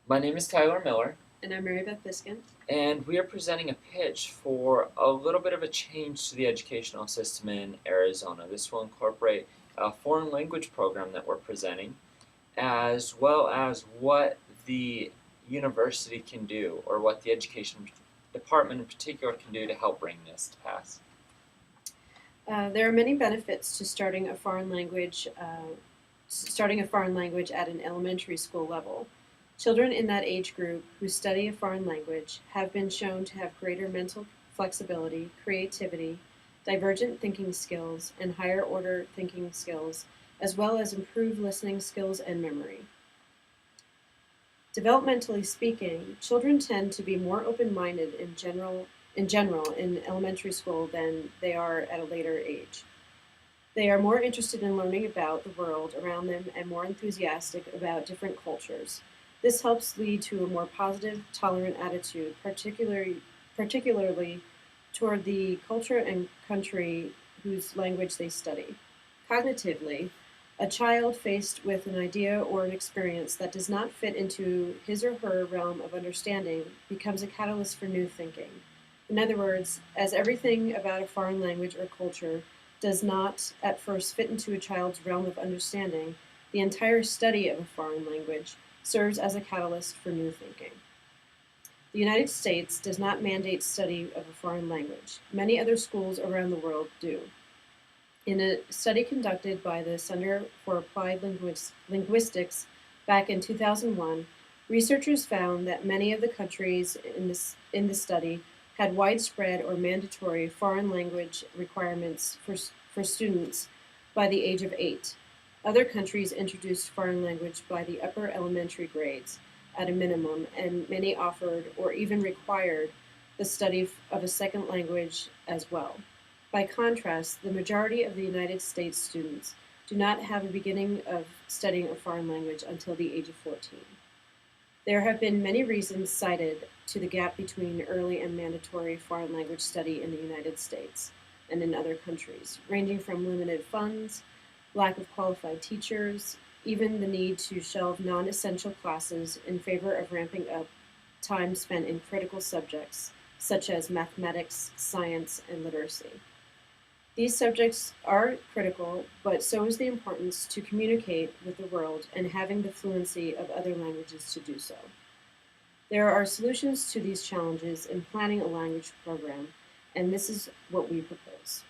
My name is Tyler Miller, And I'm Mary Beth Biskin. and we are presenting a pitch for a little bit of a change to the educational system in Arizona. This will incorporate a foreign language program that we're presenting, as well as what the university can do, or what the education department in particular can do to help bring this to pass. There are many benefits to starting a foreign language at an elementary school level. Children in that age group who study a foreign language have been shown to have greater mental flexibility, creativity, divergent thinking skills, and higher order thinking skills, as well as improved listening skills and memory. Developmentally speaking, children tend to be more open-minded in general in elementary school than they are at a later age. They are more interested in learning about the world around them and more enthusiastic about different cultures. This helps lead to a more positive, tolerant attitude, particularly toward the culture and country whose language they study. Cognitively, a child faced with an idea or an experience that does not fit into his or her realm of understanding becomes a catalyst for new thinking. In other words, as everything about a foreign language or culture does not at first fit into a child's realm of understanding, the entire study of a foreign language serves as a catalyst for new thinking. The United States does not mandate study of a foreign language. Many other schools around the world do. In a study conducted by the Center for Applied Linguistics back in 2001, researchers found that many of the countries in the study had widespread or mandatory foreign language requirements for students by the age of 8. Other countries introduced foreign language by the upper elementary grades at a minimum, and many offered or even required the study of a second language as well. By contrast, the majority of the United States students do not have a beginning of studying a foreign language until the age of 14. There have been many reasons cited to the gap between early and mandatory foreign language study in the United States and in other countries, ranging from limited funds, lack of qualified teachers, even the need to shelve non essential classes in favor of ramping up time spent in critical subjects such as mathematics, science, and literacy. These subjects are critical, but so is the importance to communicate with the world and having the fluency of other languages to do so. There are solutions to these challenges in planning a language program, and this is what we propose.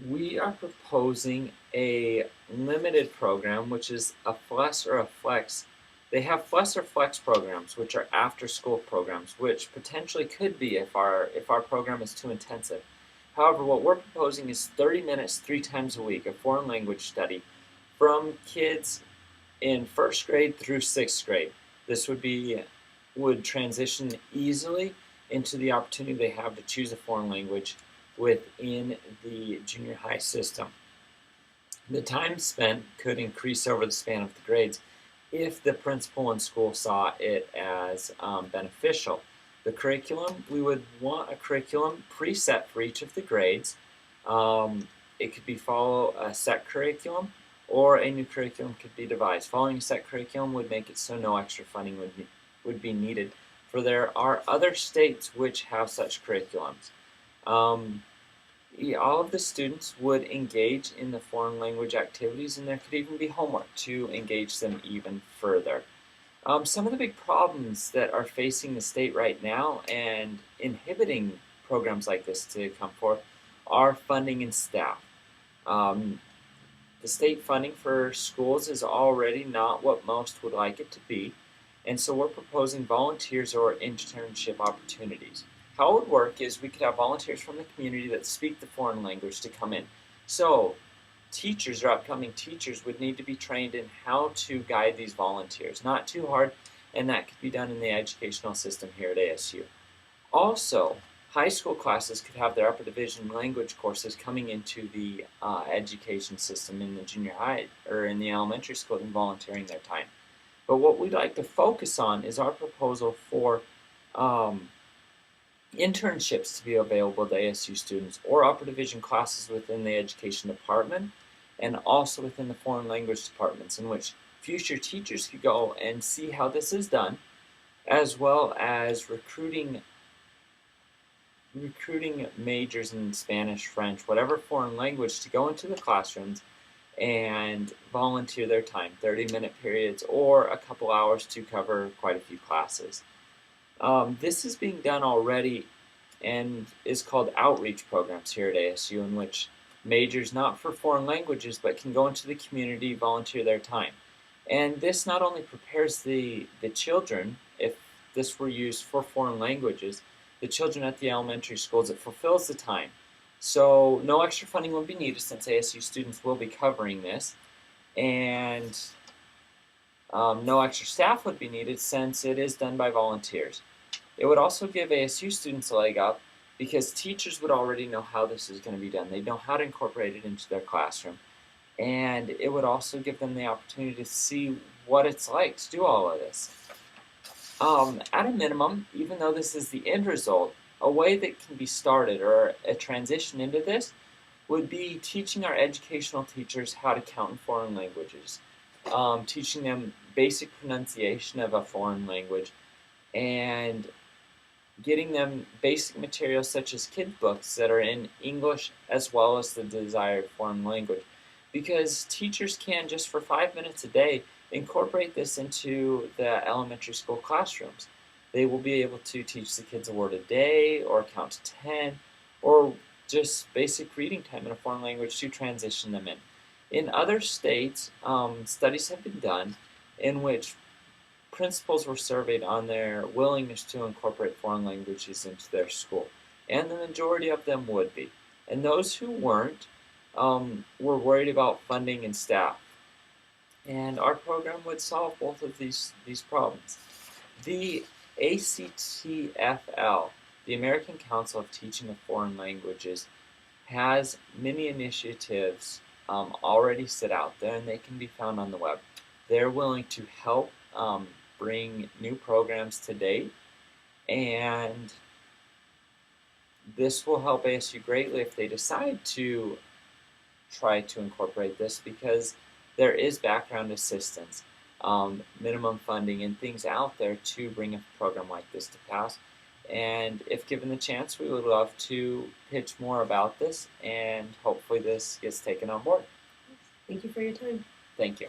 We are proposing a limited program, which is a FLES or a FLEX. They have FLES or FLEX programs, which are after-school programs, which potentially could be if our program is too intensive. However, what we're proposing is 30 minutes 3 times a week of foreign language study from kids in first grade through sixth grade. This would transition easily into the opportunity they have to choose a foreign language within the junior high system. The time spent could increase over the span of the grades if the principal and school saw it as beneficial. The curriculum, we would want a curriculum preset for each of the grades. It could be follow a set curriculum, or a new curriculum could be devised. Following a set curriculum would make it so no extra funding would be needed, for there are other states which have such curriculums. Um, all of the students would engage in the foreign language activities, and there could even be homework to engage them even further. Some of the big problems that are facing the state right now and inhibiting programs like this to come forth are funding and staff. Um, the state funding for schools is already not what most would like it to be, and so we're proposing volunteers or internship opportunities. How it would work is we could have volunteers from the community that speak the foreign language to come in. So teachers or upcoming teachers would need to be trained in how to guide these volunteers. Not too hard, and that could be done in the educational system here at ASU. Also, high school classes could have their upper division language courses coming into the education system in the junior high or in the elementary school and volunteering their time. But what we'd like to focus on is our proposal for um, internships to be available to ASU students, or upper division classes within the education department and also within the foreign language departments, in which future teachers could go and see how this is done as well as recruiting majors in Spanish, French, whatever foreign language to go into the classrooms and volunteer their time, 30-minute periods or a couple hours to cover quite a few classes. This is being done already and is called outreach programs here at ASU, in which majors not for foreign languages but can go into the community, volunteer their time. And this not only prepares the children, if this were used for foreign languages, the children at the elementary schools, it fulfills the time. So no extra funding will be needed since ASU students will be covering this, and no extra staff would be needed since it is done by volunteers. It would also give ASU students a leg up because teachers would already know how this is going to be done. They'd know how to incorporate it into their classroom. And it would also give them the opportunity to see what it's like to do all of this. At a minimum, even though this is the end result, a way that can be started or a transition into this would be teaching our educational teachers how to count in foreign languages, teaching them basic pronunciation of a foreign language, and getting them basic materials such as kid books that are in English as well as the desired foreign language. Because teachers can, just for 5 minutes a day, incorporate this into the elementary school classrooms. They will be able to teach the kids a word a day, or count to 10, or just basic reading time in a foreign language to transition them in. In other states, studies have been done in which principals were surveyed on their willingness to incorporate foreign languages into their school, and the majority of them would be. And those who weren't were worried about funding and staff. And our program would solve both of these problems. The ACTFL, the American Council of Teaching of Foreign Languages, has many initiatives already set out there, and they can be found on the web. They're willing to help bring new programs to date, and this will help ASU greatly if they decide to try to incorporate this, because there is background assistance, minimum funding, and things out there to bring a program like this to pass. And if given the chance, we would love to pitch more about this, and hopefully this gets taken on board. Thank you for your time. Thank you.